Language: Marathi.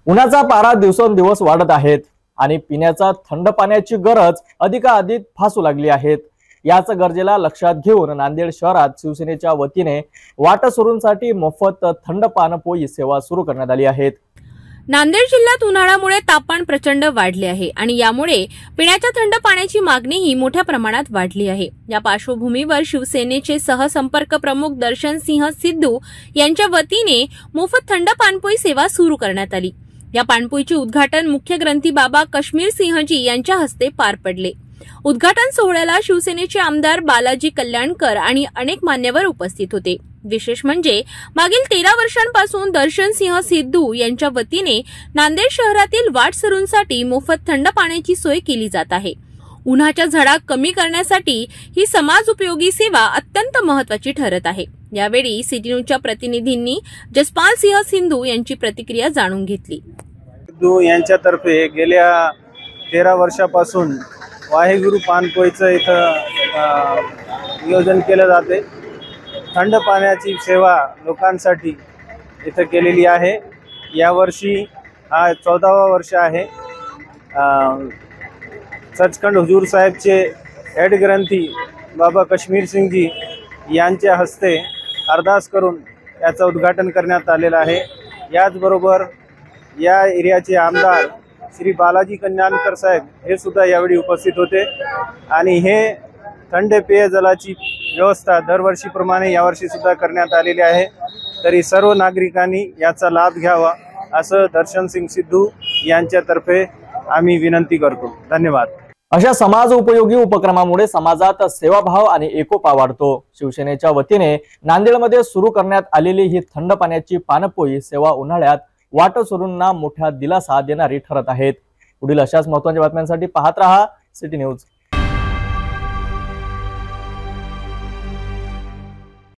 उन्हाचा पारा दिवसेंदिवस वाढत आहेत आणि पिण्याचा थंड पाण्याची गरज अधिकाधिक भासू लागली आहे। याच गरजेला लक्षात घेऊन नांदेड शहरात शिवसेनेच्या वतीने वाटसरूंसाठी मोफत थंड पाणपोई सेवा सुरू करण्यात आली आहे। नांदेड जिल्ह्यात उन्हाळ्यामुळे तापमान प्रचंड वाढले आहे आणि यामुळे पिण्याच्या थंड पाण्याची मागणीही मोठ्या प्रमाणात वाढली आहे। या पार्श्वभूमीवर शिवसेनेचे सहसंपर्क प्रमुख दर्शन सिंह सिद्धू यांच्या वतीने मोफत थंड पाणपोई सेवा सुरू करण्यात आली। या पाणपोईचे उद्घाटन मुख्य ग्रंथी बाबा कश्मीर सिंहजी यांच्या हस्ते पार पडले। उद्घाटन सोहळ्याला शिवसेनेचे आमदार बालाजी कल्याणकर आणि अनेक मान्यवर उपस्थित होते। विशेष म्हणजे मागील 13 वर्षांपासून दर्शन सिंह सिद्धू यांच्या वतीने नांदेड शहरातील वाटसरूंसाठी मोफत थंड पाण्याची सोय केली जात आहे। उन्हाच्या झळा कमी करण्यासाठी ही समाज उपयोगी सेवा अत्यंत महत्त्वाची ठरत आहे। यावेळी सिटी न्यूजच्या प्रतिनिधींनी जसपाल सिंह सिंधू यांची प्रतिक्रिया जाणून घेतली। सिद्धू यांच्यातर्फे गेल्या 13 वर्षापासून वाहेगुरु पाणपोईचं इथं नियोजन केलं जाते। थंड पाण्याची सेवा लोकांसाठी इथं केलेली आहे। यावर्षी हा 14वा वर्ष आहे। सचखंड हुजूर साहेबचे हेड ग्रंथी बाबा कश्मीर सिंगजी यांच्या हस्ते अरदास करून याचं उद्घाटन करण्यात आलेलं आहे। याचबरोबर या एरियाचे आमदार श्री बालाजी कल्याणकर साहेब हे सुद्धा यावेळी उपस्थित होते आणि हे थंड पेयजलाची व्यवस्था दरवर्षीप्रमाणे यावर्षी सुद्धा करण्यात आलेली आहे। तरी सर्व नागरिकांनी याचा लाभ घ्यावा असं दर्शन सिंह सिद्धू यांच्यातर्फे आम्ही विनंती करतो। धन्यवाद। अशा समाज उपयोगी उपक्रमामुळे समाजात सेवाभाव आणि एकोपा वाढतो। शिवसेनेच्या वतीने नांदेडमध्ये सुरू करण्यात आलेली ही थंड पाण्याची पाणपोई सेवा उन्हाळ्यात वाटसरूंना मोठा दिलासा देणारी ठरत आहेत। पुढील अशाच महत्त्वाच्या बातम्यांसाठी पाहत रहा सिटी न्यूज।